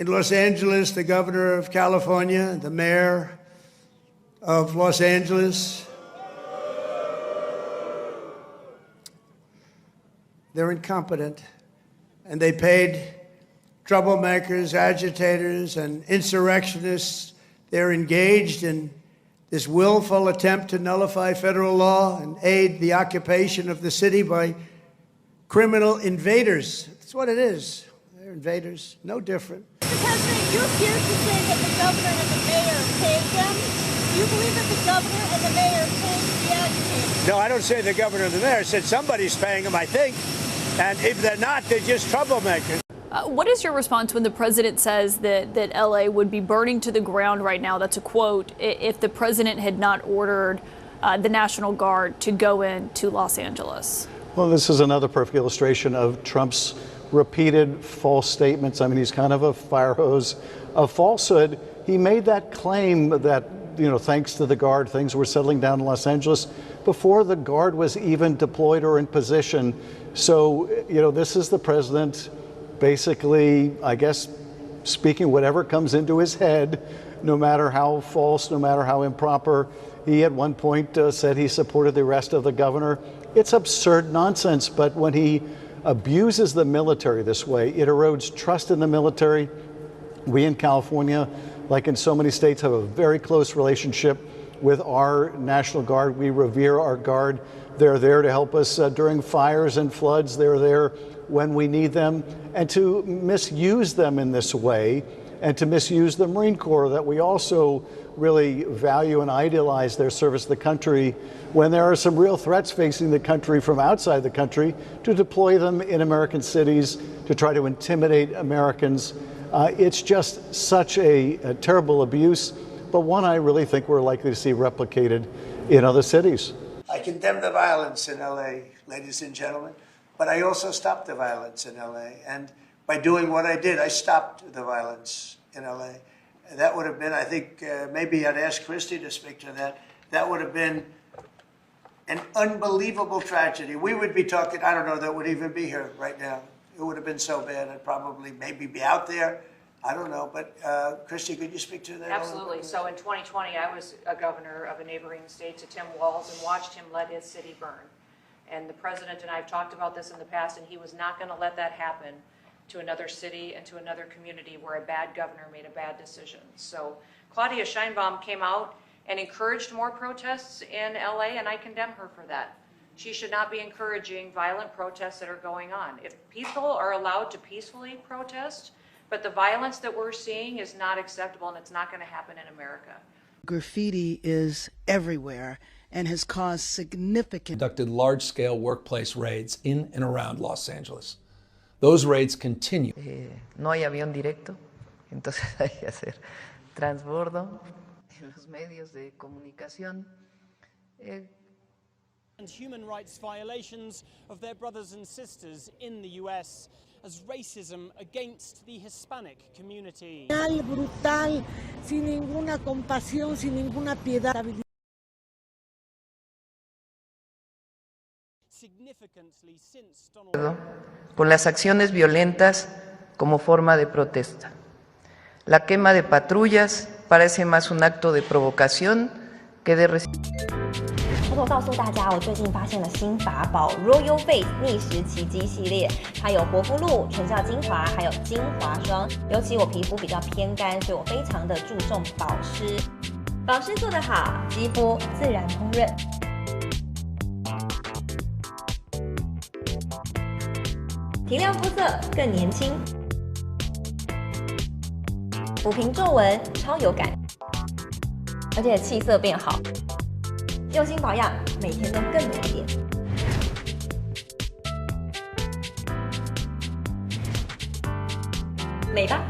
In Los Angeles, the governor of California, the mayor of Los Angeles, they're incompetent, and they paid troublemakers, agitators, and insurrectionists. They're engaged in this willful attempt to nullify federal law and aid the occupation of the city by criminal invaders. That's what it is. They're invaders, no different. Mr. President, you appear to say that the governor and the mayor paid them. Do you believe that the governor and the mayor paid the agitators? No, I don't say the governor or the mayor. I said somebody's paying them, I think. And if they're not, they're just troublemakers. What is your response when the president says that LA would be burning to the ground right now? That's a quote. If the president had not ordered the National Guard to go into Los Angeles. Well, this is another perfect illustration of Trump's repeated false statements. I mean, he's kind of a fire hose of falsehood. He made that claim that, thanks to the Guard, things were settling down in Los Angeles before the Guard was even deployed or in position. So, this is the president basically, I guess, speaking whatever comes into his head, no matter how false, no matter how improper. He at one point said he supported the arrest of the governor. It's absurd nonsense, but when he abuses the military this way, it erodes trust in the military. We in California, like in so many states, have a very close relationship with our National Guard. We revere our Guard. They're there to help us during fires and floods. They're there when we need them. And to misuse them in this way, and to misuse the Marine Corps, that we also really value and idealize their service to the country, when there are some real threats facing the country from outside the country, to deploy them in American cities to try to intimidate Americans. It's just such a terrible abuse, but one I really think we're likely to see replicated in other cities. I condemn the violence in LA, ladies and gentlemen, but I also stopped the violence in LA. And by doing what I did, I stopped the violence in LA. That would have been, I think, maybe I'd ask Christie to speak to that. That would have been an unbelievable tragedy. We would be talking, I don't know that would even be here right now. It would have been so bad. I'd probably maybe be out there. I don't know, but Christie, could you speak to that? Absolutely. So in 2020, I was a governor of a neighboring state to Tim Walz and watched him let his city burn. And the president and I have talked about this in the past, and he was not going to let that happen to another city and to another community where a bad governor made a bad decision. So Claudia Sheinbaum came out and encouraged more protests in LA, and I condemn her for that. She should not be encouraging violent protests that are going on. If people are allowed to peacefully protest, but the violence that we're seeing is not acceptable, and it's not going to happen in America. Graffiti is everywhere and has caused significant... Conducted large-scale workplace raids in and around Los Angeles. Those raids continue. No hay avión directo, entonces hay que hacer transbordo en los medios de comunicación. And human rights violations of their brothers and sisters in the US as racism against the Hispanic community. Brutal, sin ninguna compasión, sin ninguna piedad. Significantly since Donald... Con las acciones violentas como forma de protesta. La quema de patrullas parece más un acto de provocación que de... 偷偷告诉大家，我最近发现了新法宝 Royal Face 逆时奇迹系列，它有活肤露、全效精华，还有精华霜。尤其我皮肤比较偏干，所以我非常的注重保湿。保湿做得好，肌肤自然烹润。提亮肤色更年轻，抚平皱纹超有感，而且气色变好。用心保养，每天都更美丽。美吧。